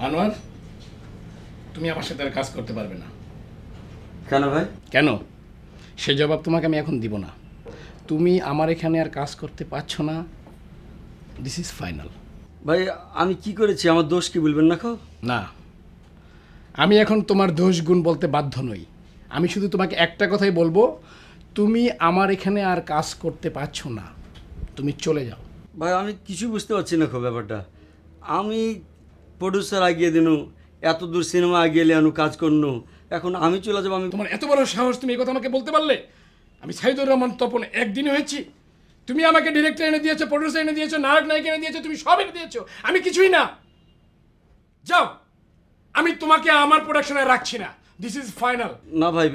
আনোয়ার, তুমি আমার সাথে আর কাজ করতে পারবে না। কেন ভাই? কেন সে জবাব তোমাকে আমি এখন দিব না। তুমি আমার এখানে আর কাজ করতে পারছো না, দিস ইজ ফাইনাল। ভাই আমি কি করেছি? আমার দোষ কি বলবেন না? না, আমি এখন তোমার দোষ গুণ বলতে বাধ্য নই। আমি শুধু তোমাকে একটা কথাই বলবো, তুমি আমার এখানে আর কাজ করতে পারছো না, তুমি চলে যাও। ভাই আমি কিছু বুঝতে পারছি না ব্যাপারটা। আমি প্রডিউসার আগিয়ে দিনু, এত দূর সিনেমা আগিয়ে আনু কাজ করনু, এখন আমি চলে যাবো? আমি তোমার এত বড় সাহস, তুমি এই কথা আমাকে বলতে পারলে? আমি সাইদুর রহমান তপন একদিনে হয়েছি? তুমি আমাকে ডিরেক্টর এনে দিয়েছো, প্রডিউসার এনে দিয়েছো, নায়ক নায়িকা এনে দিয়েছো, তুমি সব এনে দিয়েছো, আমি কিছুই না। যাও, আমি তোমাকে আমার প্রোডাকশনে রাখছি না, দিস ইজ ফাইনাল। না ভাই,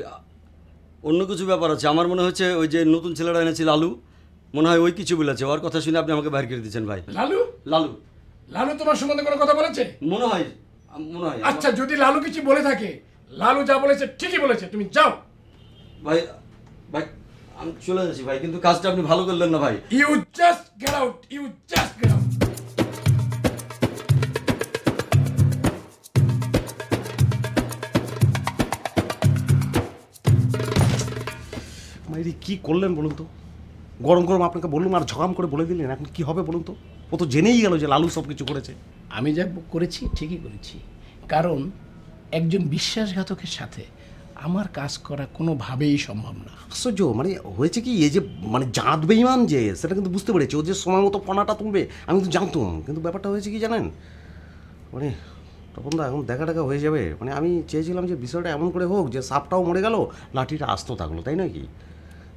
অন্য কিছু ব্যাপার আছে। আমার মনে হচ্ছে ওই যে নতুন ছেলেটা এনেছে লালু, মনে হয় ওই কিছু বলেছে। ওর কথা শুনে আপনি আমাকে বাইর করে দিচ্ছেন ভাই। লালু? লালু লালু তোমার সম্বন্ধে কোনো কথা বলেছে? মনে হয়, মনে হয়। আচ্ছা, যদি লালু কিছু বলে থাকে, লালু যা বলেছে ঠিকই বলেছে, তুমি যাও। ভাই ভাই আমি চলে যাচ্ছি ভাই, কিন্তু কাজটা আপনি ভালো করলেন না ভাই। You just get out, you just get out. মাইরি কি করলেন বলুন তো? গরম গরম আপনাকে বললাম আর ঝগাম করে বলে দিলেন, এখন কি হবে বলুন তো? ও তো জেনেই গেল যে লালু সব কিছু করেছে। আমি যা করেছি ঠিকই করেছি, কারণ একজন বিশ্বাসঘাতকের সাথে আমার কাজ করা কোনোভাবেই সম্ভব না। আশ্চর্য, মানে হয়েছে কি, এই যে মানে জাত বেইমান যে, সেটা কিন্তু বুঝতে পেরেছি। ও যে সময় মতো ফোনাটা তুলবে আমি কিন্তু জানতাম, কিন্তু ব্যাপারটা হয়েছে কি জানেন, মানে তখন তো এখন দেখা টাকা হয়ে যাবে। মানে আমি চেয়েছিলাম যে বিষয়টা এমন করে হোক যে সাপটাও মরে গেল, লাঠিটা আস্ত থাকলো, তাই নয় কি?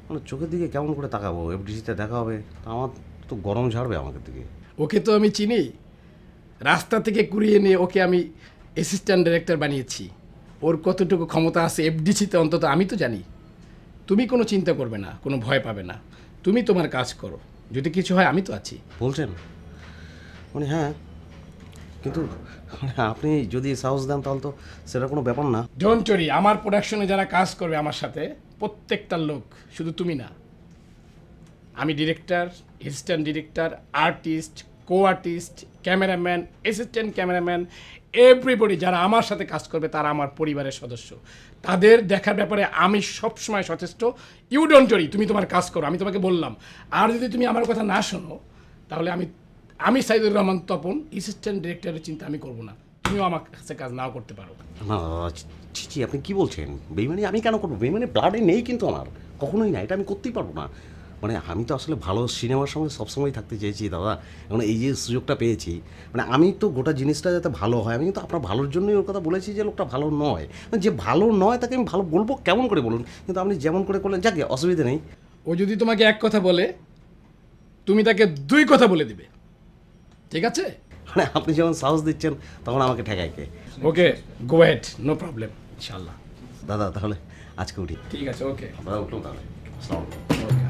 মানে চোখের দিকে কেমন করে তাকাবো? এফডিসিতে দেখা হবে, আমার তো গরম ঝাড়বে আমাদের দিকে। ওকে তো আমি চিনি, রাস্তা থেকে কুড়িয়ে নিয়ে ওকে আমি অ্যাসিস্ট্যান্ট ডাইরেক্টর বানিয়েছি। ওর কতটুকু ক্ষমতা আছে এফডিসিতে অন্তত আমি তো জানি। তুমি কোনো চিন্তা করবে না, কোনো ভয় পাবে না, তুমি তোমার কাজ করো, যদি কিছু হয় আমি তো আছি। বলছেন? মানে হ্যাঁ, কিন্তু মানে আপনি যদি সাহস দেন তাহলে তো সেটা কোনো ব্যাপার না। ডোন্ট ওয়ারি, আমার প্রোডাকশনে যারা কাজ করবে আমার সাথে, প্রত্যেকটা লোক, শুধু তুমি না, আমি director, assistant director, artist, co artist, cameraman, assistant cameraman, everybody যারা আমার সাথে কাজ করবে তারা আমার পরিবারের সদস্য। তাদের দেখার ব্যাপারে আমি সবসময় সচেষ্ট। ইউ ডোন্ট ওয়ারি, তুমি তোমার কাজ করো, আমি তোমাকে বললাম। আর যদি তুমি আমার কথা না শোনো, তাহলে আমি সাইদুর রহমান তপন অ্যাসিস্ট্যান্ট ডিরেক্টরের চিন্তা আমি করবো না। তুমিও আমার কাছে কাজ নাও করতে পারো। না ছি, আপনি কি বলছেন? বেইমানি আমি কেন করবো? বেইমানি ব্লাডে নেই কিন্তু আমার, কখনোই না। এটা আমি করতেই পারবো না। মানে আমি তো আসলে ভালো সিনেমার সঙ্গে সবসময় থাকতে চেয়েছি দাদা। এখন এই যে সুযোগটা পেয়েছি, মানে আমি তো গোটা জিনিসটা যাতে ভালো হয়, আমি কিন্তু আপনার ভালোর জন্যই ওর কথা বলেছি যে লোকটা ভালো নয়। যে ভালো নয় তাকে আমি ভালো বলবো কেমন করে বলুন? কিন্তু আপনি যেমন করে করলেন, যাকে অসুবিধা নেই। ও যদি তোমাকে এক কথা বলে, তুমি তাকে দুই কথা বলে দিবে, ঠিক আছে? মানে আপনি যখন সাহস দিচ্ছেন তখন আমাকে ঠেকায় কে? ওকে, গো হেড, নো প্রবলেম, ইনশাআল্লাহ। দাদা তাহলে আজকে উঠি। ঠিক আছে, ওকে। দাদা উঠলাম তাহলে। আসসালামু আলাইকুম। ওকে।